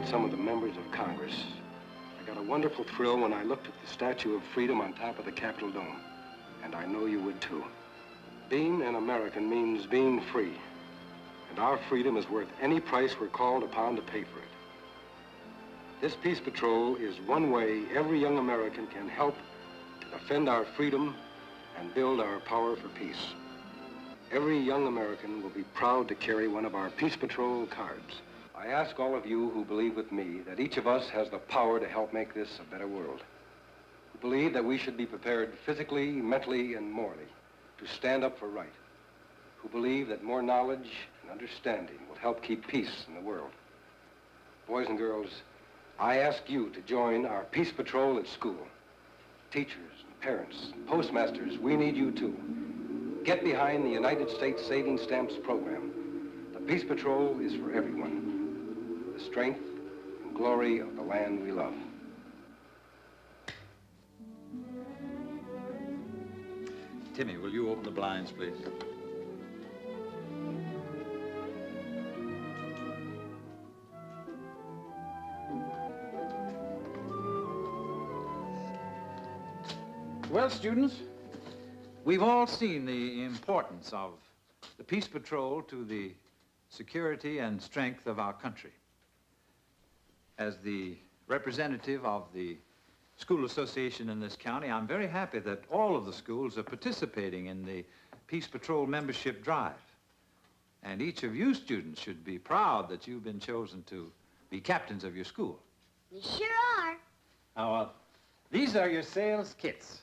some of the members of Congress. I got a wonderful thrill when I looked at the Statue of Freedom on top of the Capitol Dome. And I know you would too. Being an American means being free. And our freedom is worth any price we're called upon to pay for it. This Peace Patrol is one way every young American can help to defend our freedom and build our power for peace. Every young American will be proud to carry one of our Peace Patrol cards. I ask all of you who believe with me that each of us has the power to help make this a better world. Who believe that we should be prepared physically, mentally, and morally to stand up for right. Who believe that more knowledge and understanding will help keep peace in the world. Boys and girls, I ask you to join our Peace Patrol at school. Teachers, and parents, and postmasters, we need you too. Get behind the United States Saving Stamps program. The Peace Patrol is for everyone. The strength and glory of the land we love. Timmy, will you open the blinds, please? Well, students, we've all seen the importance of the Peace Patrol to the security and strength of our country. As the representative of the school association in this county, I'm very happy that all of the schools are participating in the Peace Patrol membership drive. And each of you students should be proud that you've been chosen to be captains of your school. We sure are. Now, these are your sales kits.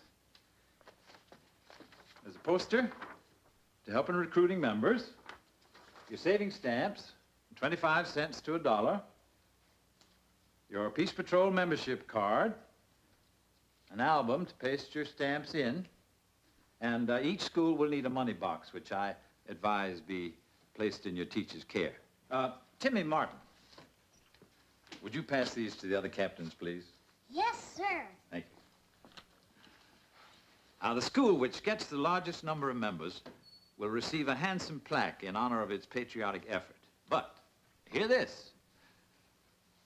There's a poster to help in recruiting members, your saving stamps, 25 cents to $1, your Peace Patrol membership card, an album to paste your stamps in, and each school will need a money box, which I advise be placed in your teacher's care. Timmy Martin, would you pass these to the other captains, please? Yes, sir. Thank you. Now, the school which gets the largest number of members will receive a handsome plaque in honor of its patriotic effort. But, hear this.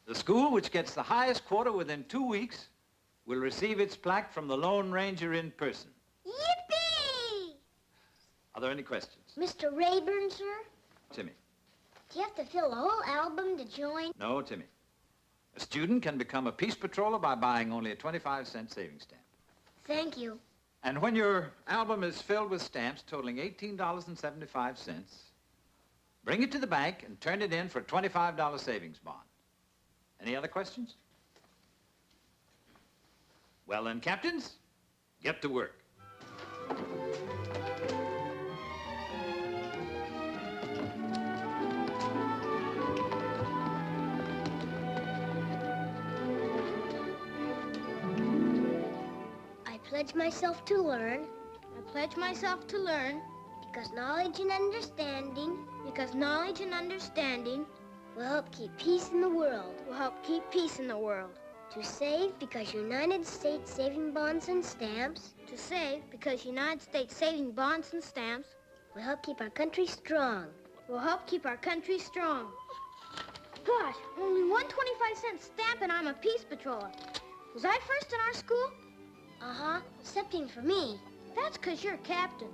The school which gets the highest quota within 2 weeks will receive its plaque from the Lone Ranger in person. Yippee! Are there any questions? Mr. Rayburn, sir? Timmy. Do you have to fill the whole album to join? No, Timmy. A student can become a Peace Patroller by buying only a 25-cent savings stamp. Thank you. And when your album is filled with stamps totaling $18.75, bring it to the bank and turn it in for a $25 savings bond. Any other questions? Well then, captains, get to work. I pledge myself to learn. I pledge myself to learn. Because knowledge and understanding. Because knowledge and understanding. Will help keep peace in the world. Will help keep peace in the world. To save because United States saving bonds and stamps. To save because United States saving bonds and stamps. Will help keep our country strong. Will help keep our country strong. Gosh, only one 25-cent stamp and I'm a Peace Patroller. Was I first in our school? Uh-huh, excepting for me. That's because you're captain.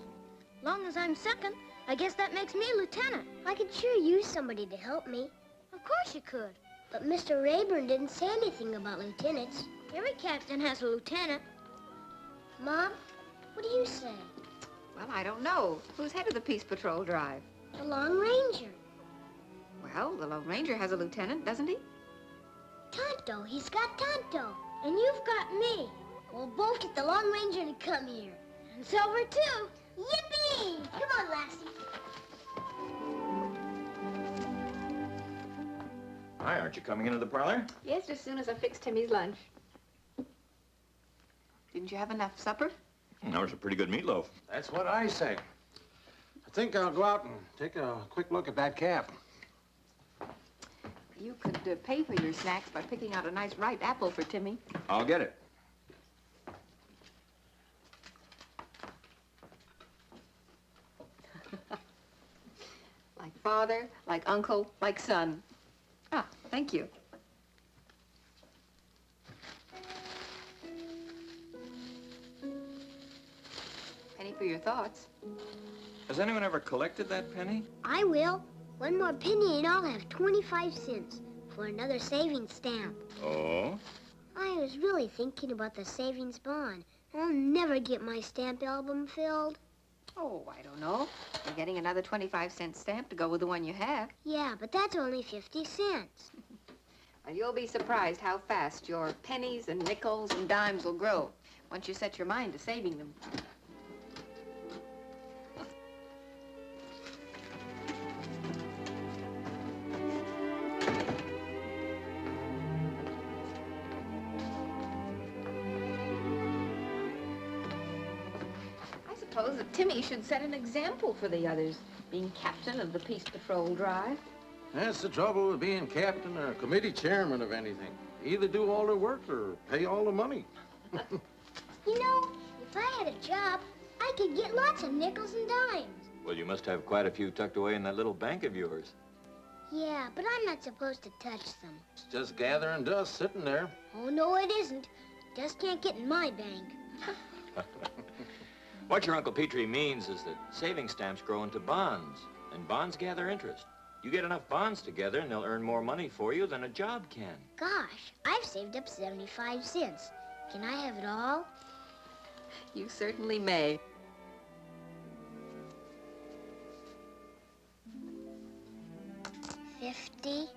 Long as I'm second, I guess that makes me lieutenant. I could sure use somebody to help me. Of course you could. But Mr. Rayburn didn't say anything about lieutenants. Every captain has a lieutenant. Mom, what do you say? Well, I don't know. Who's head of the Peace Patrol drive? The Lone Ranger. Well, the Lone Ranger has a lieutenant, doesn't he? Tonto, he's got Tonto. And you've got me. We'll both get the Lone Ranger to come here. And Silver, too. Yippee! Come on, Lassie. Hi, aren't you coming into the parlor? Yes, as soon as I fix Timmy's lunch. Didn't you have enough supper? That was a pretty good meatloaf. That's what I say. I think I'll go out and take a quick look at that cap. You could pay for your snacks by picking out a nice ripe apple for Timmy. I'll get it. Like father, like uncle, like son. Ah, thank you. for your thoughts. Has anyone ever collected that penny? I will. One more penny and I'll have 25 cents for another savings stamp. Oh? I was really thinking about the savings bond. I'll never get my stamp album filled. Oh, I don't know. You're getting another 25-cent stamp to go with the one you have. Yeah, but that's only 50 cents. And you'll be surprised how fast your pennies and nickels and dimes will grow once you set your mind to saving them. I suppose that Timmy should set an example for the others, being captain of the Peace Patrol drive. That's the trouble with being captain or committee chairman of anything. Either do all the work or pay all the money. You know, if I had a job, I could get lots of nickels and dimes. Well, you must have quite a few tucked away in that little bank of yours. Yeah, but I'm not supposed to touch them. It's just gathering dust sitting there. Oh, no, it isn't. Just can't get in my bank. What your Uncle Petrie means is that saving stamps grow into bonds, and bonds gather interest. You get enough bonds together, and they'll earn more money for you than a job can. Gosh, I've saved up 75 cents. Can I have it all? You certainly may. $50,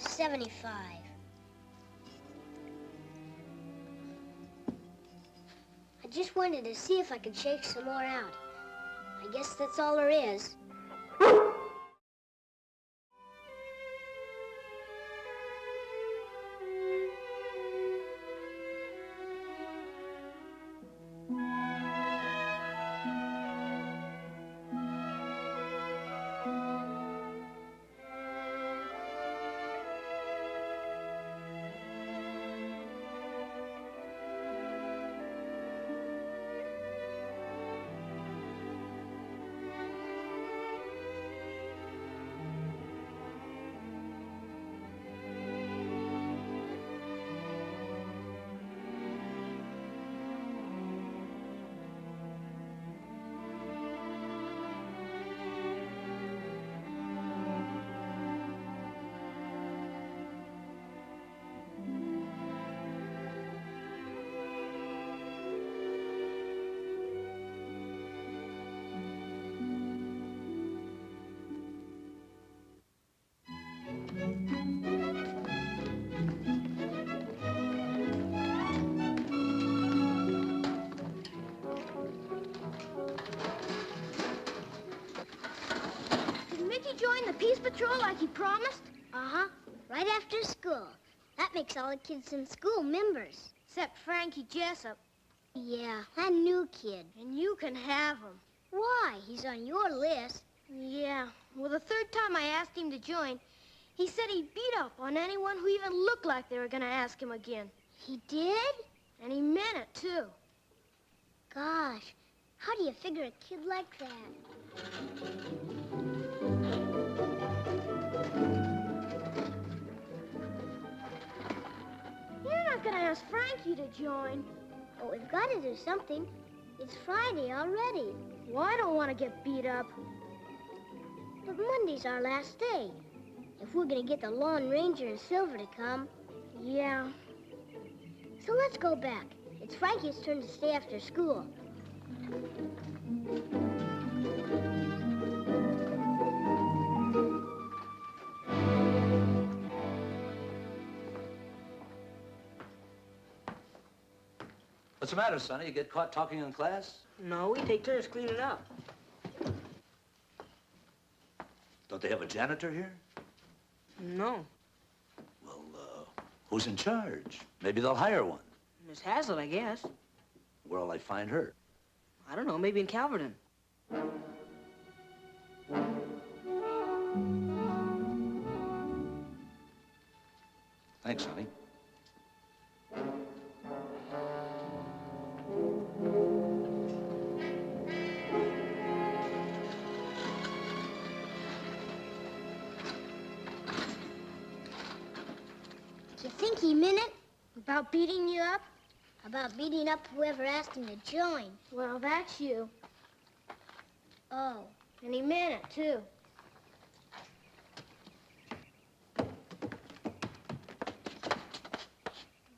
$75. I just wanted to see if I could shake some more out. I guess that's all there is. Join the Peace Patrol like he promised? Uh-huh. Right after school. That makes all the kids in school members. Except Frankie Jessup. Yeah, that new kid. And you can have him. Why? He's on your list. Yeah. Well, the third time I asked him to join, he said he'd beat up on anyone who even looked like they were going to ask him again. He did? And he meant it, too. Gosh, how do you figure a kid like that? You're not going to ask Frankie to join. But we've got to do something. It's Friday already. Well, I don't want to get beat up. But Monday's our last day. If we're going to get the Lone Ranger and Silver to come, yeah. So let's go back. It's Frankie's turn to stay after school. What's the matter, Sonny? You get caught talking in class? No, we take turns cleaning up. Don't they have a janitor here? No. Well, who's in charge? Maybe they'll hire one. Miss Hazlitt, I guess. Where'll I find her? I don't know, maybe in Calverton. Thanks, honey. Do you think he meant it? About beating you up? About beating up whoever asked him to join. Well, that's you. Oh, and he meant it, too.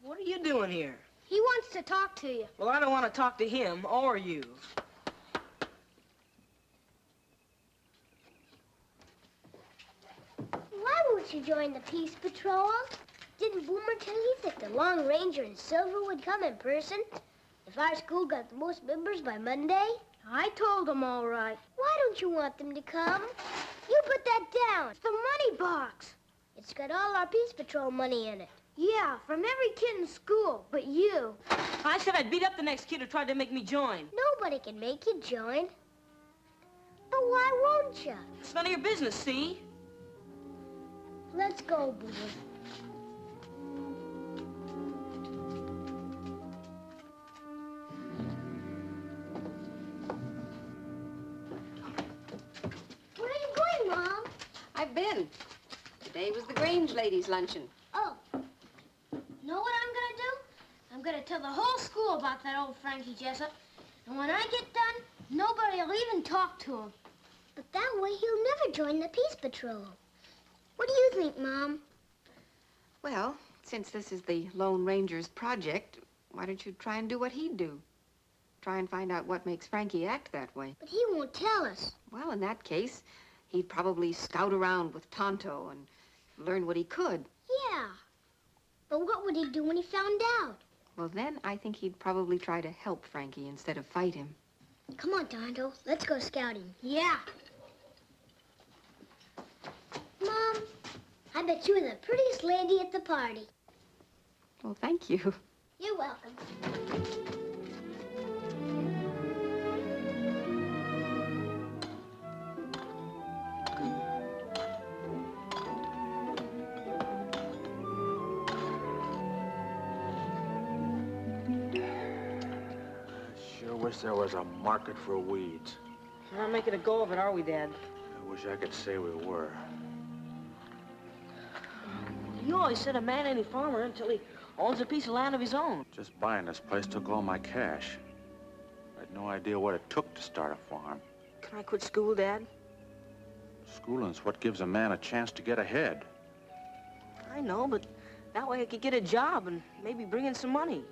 What are you doing here? He wants to talk to you. Well, I don't want to talk to him or you. Why won't you join the Peace Patrol? Didn't Boomer tell you that the Long Ranger and Silver would come in person? If our school got the most members by Monday? I told them all right. Why don't you want them to come? You put that down. It's the money box. It's got all our Peace Patrol money in it. Yeah, from every kid in school, but you. I said I'd beat up the next kid who tried to make me join. Nobody can make you join. But why won't you? It's none of your business, see? Let's go, Boomer. Where are you going, Mom? I've been. Today was the Grange ladies' luncheon. Oh. Know what I'm gonna do? I'm gonna tell the whole school about that old Frankie Jessup. And when I get done, nobody will even talk to him. But that way he'll never join the Peace Patrol. What do you think, Mom? Well, since this is the Lone Ranger's project, why don't you try and do what he'd do? Try and find out what makes Frankie act that way. But he won't tell us. Well, in that case, he'd probably scout around with Tonto and learn what he could. Yeah. But what would he do when he found out? Well, then I think he'd probably try to help Frankie instead of fight him. Come on, Tonto. Let's go scouting. Yeah. Mom, I bet you were the prettiest lady at the party. Well, thank you. You're welcome. Sure wish there was a market for weeds. We're not making a go of it, are we, Dad? I wish I could say we were. You always said a man ain't a farmer until he owns a piece of land of his own. Just buying this place took all my cash. I had no idea what it took to start a farm. Can I quit school, Dad? Schooling's what gives a man a chance to get ahead. I know, but that way I could get a job and maybe bring in some money.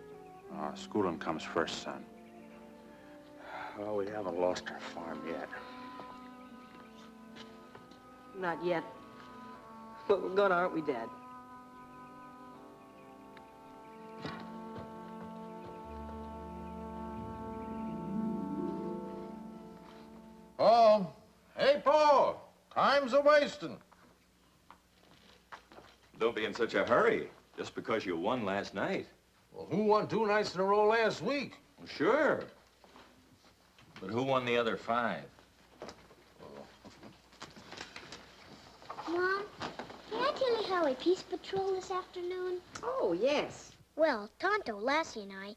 Schooling comes first, son. Oh, we haven't lost our farm yet. Not yet. But we're gonna, aren't we, Dad? Paul! Hey, Paul! Time's a-wasting. Don't be in such a hurry, just because you won last night. Well, who won 2 nights in a row last week? Well, sure. But who won the other 5? Mom, can I tell you how we Peace Patrol this afternoon? Oh, yes. Well, Tonto, Lassie, and I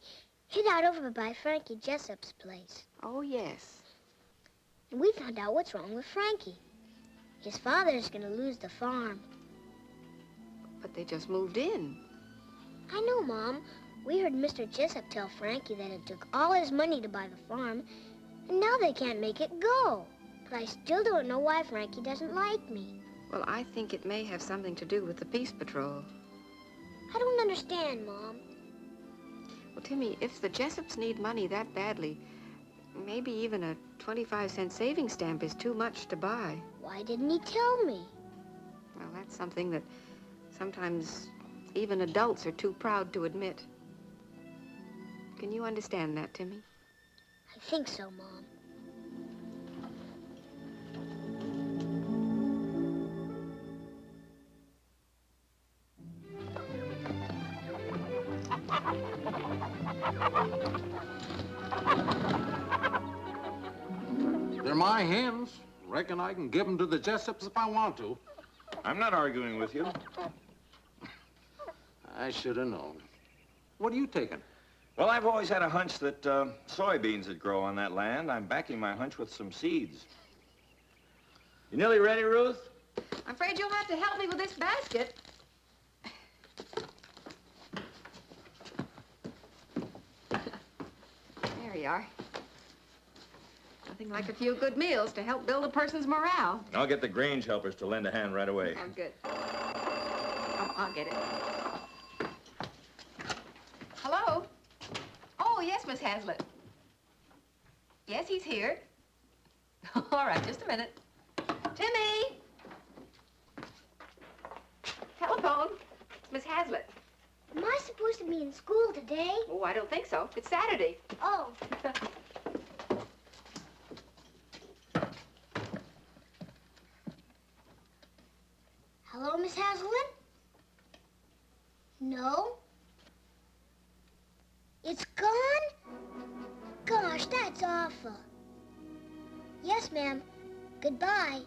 hid out over by Frankie Jessup's place. Oh, yes. And we found out what's wrong with Frankie. His father's gonna lose the farm. But they just moved in. I know, Mom. We heard Mr. Jessup tell Frankie that it took all his money to buy the farm, and now they can't make it go. But I still don't know why Frankie doesn't like me. Well, I think it may have something to do with the Peace Patrol. I don't understand, Mom. Well, Timmy, if the Jessups need money that badly, maybe even a 25-cent savings stamp is too much to buy. Why didn't he tell me? Well, that's something that sometimes even adults are too proud to admit. Can you understand that, Timmy? I think so, Mom. They're my hens. Reckon I can give them to the Jessups if I want to. I'm not arguing with you. I should have known. What are you taking? Well, I've always had a hunch that soybeans would grow on that land. I'm backing my hunch with some seeds. You nearly ready, Ruth? I'm afraid you'll have to help me with this basket. There you are. Nothing like a few good meals to help build a person's morale. I'll get the Grange helpers to lend a hand right away. Oh, good. Oh, I'll get it. Hello? Oh, yes, Miss Hazlitt. Yes, he's here. All right, just a minute. Timmy! Telephone. It's Miss Hazlitt. Am I supposed to be in school today? Oh, I don't think so. It's Saturday. Oh. Hello, Miss Hazelwood? No? It's gone? Gosh, that's awful. Yes, ma'am. Goodbye.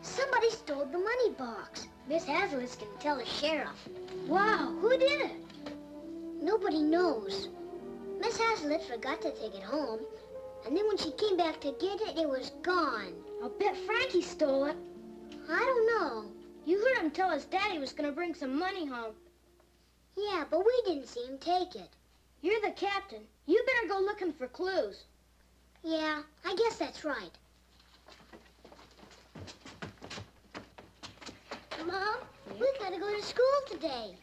Somebody stole the money box. Miss Hazelwood's gonna tell the sheriff. Wow, who did it? Nobody knows. Miss Hazelwood forgot to take it home, and then when she came back to get it, it was gone. I'll bet Frankie stole it. I don't know. You heard him tell his daddy was gonna bring some money home. Yeah, but we didn't see him take it. You're the captain. You better go looking for clues. Yeah, I guess that's right. Mom, we gotta go to school today.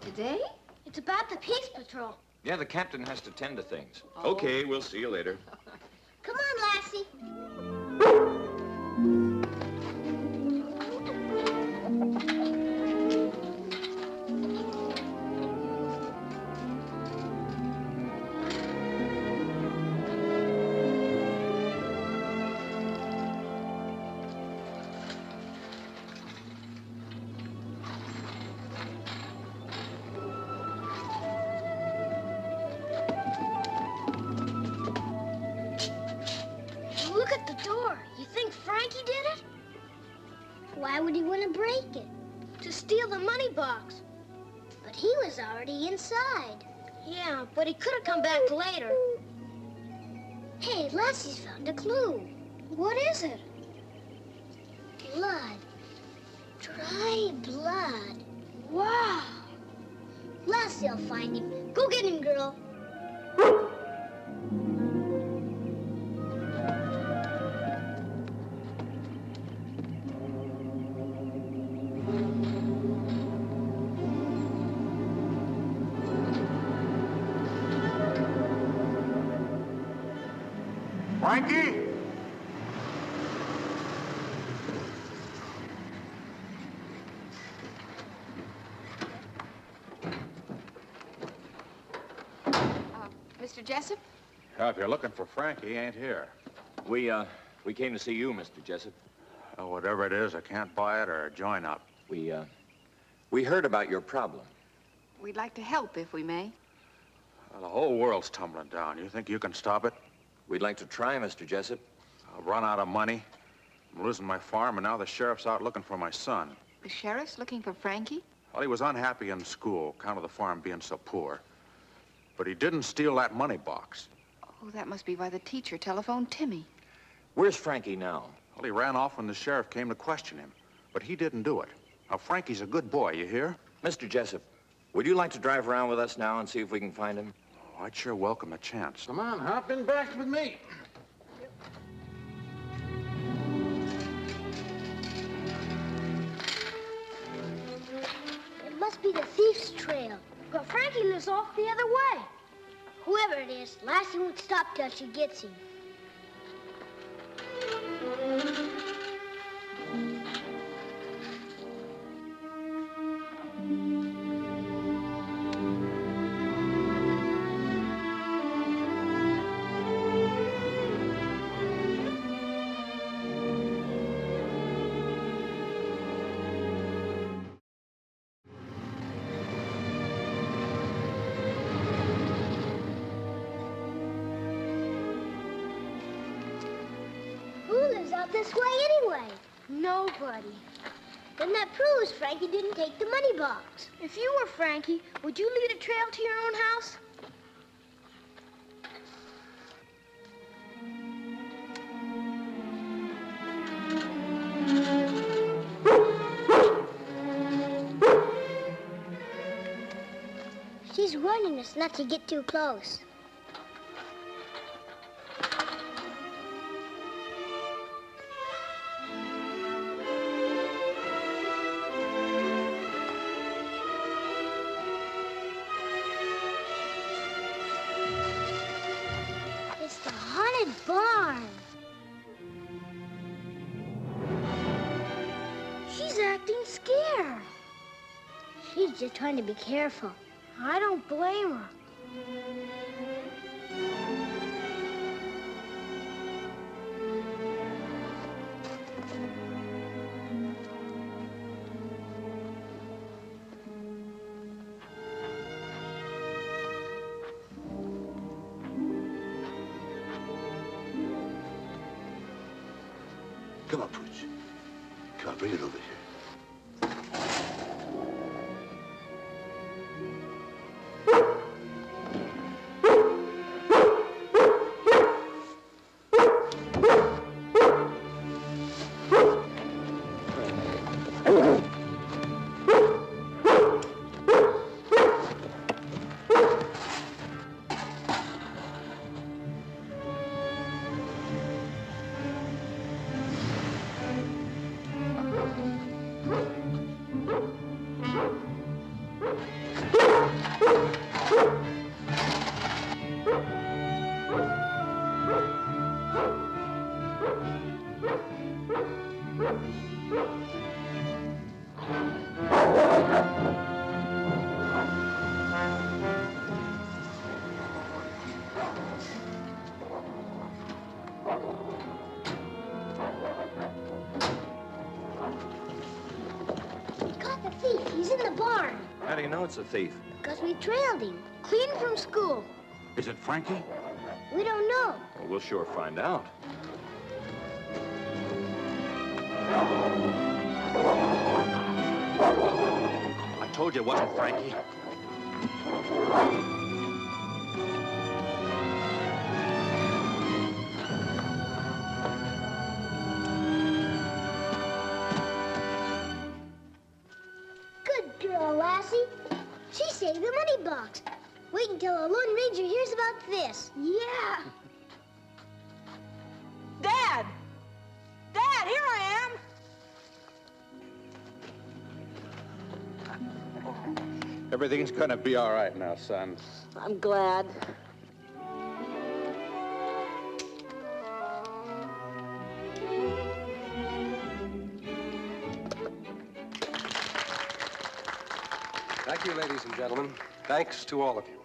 Today? It's about the Peace Patrol. Yeah, the captain has to tend to things. Oh. Okay, we'll see you later. Come on, Lassie. Look at the door. You think Frankie did it? Why would he want to break it? To steal the money box. But he was already inside. Yeah, but he could have come back later. Hey, Lassie's found a clue. What is it? Blood. Dry blood. Wow. Lassie'll find him. Go get him, girl. Frankie? Mr. Jessup? If you're looking for Frankie, he ain't here. We came to see you, Mr. Jessup. Whatever it is, I can't buy it or join up. We heard about your problem. We'd like to help if we may. The whole world's tumbling down. You think you can stop it? We'd like to try, Mr. Jessup. I've run out of money. I'm losing my farm, and now the sheriff's out looking for my son. The sheriff's looking for Frankie? Well, he was unhappy in school, account of the farm being so poor. But he didn't steal that money box. Oh, that must be why the teacher telephoned Timmy. Where's Frankie now? Well, he ran off when the sheriff came to question him. But he didn't do it. Now, Frankie's a good boy, you hear? Mr. Jessup, would you like to drive around with us now and see if we can find him? Oh, I'd sure welcome a chance. Come on, hop in back with me. It must be the thief's trail. But Frankie lives off the other way. Whoever it is, Lassie won't stop till she gets him. Out this way anyway? Nobody. Then that proves Frankie didn't take the money box. If you were Frankie, would you lead a trail to your own house? She's warning us not to get too close. It's the haunted barn. She's acting scared. She's just trying to be careful. I don't blame her. Come on, Pooch. Come on, bring it over here. How do you know it's a thief? Because we trailed him, clean from school. Is it Frankie? We don't know. Well, we'll sure find out. I told you it wasn't Frankie. Good girl, Lassie. She saved the money box. Wait until a Lone Ranger hears about this. Yeah. Dad! Dad, here I am! Everything's gonna be all right now, son. I'm glad. Thank you, ladies and gentlemen. Thanks to all of you.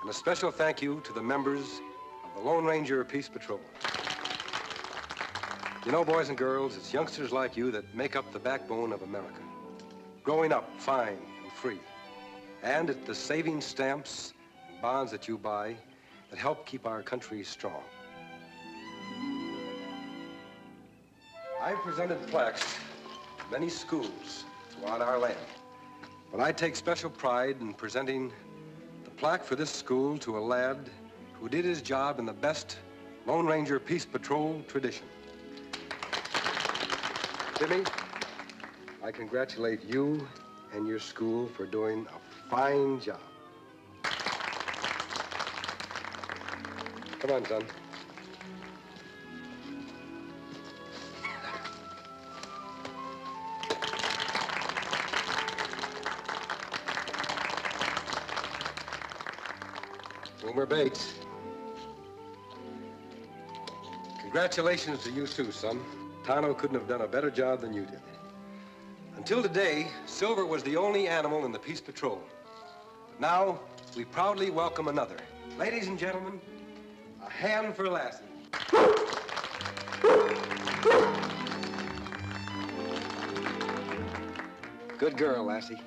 And a special thank you to the members of the Lone Ranger Peace Patrol. You know, boys and girls, it's youngsters like you that make up the backbone of America. Growing up fine and free. And it's the saving stamps and bonds that you buy that help keep our country strong. I've presented plaques to many schools throughout our land. But I take special pride in presenting the plaque for this school to a lad who did his job in the best Lone Ranger Peace Patrol tradition. Timmy, I congratulate you and your school for doing a fine job. Come on, son. Boomer Bates. Congratulations to you too, son. Tano couldn't have done a better job than you did. Until today, Silver was the only animal in the Peace Patrol. But now, we proudly welcome another. Ladies and gentlemen, a hand for Lassie. Good girl, Lassie.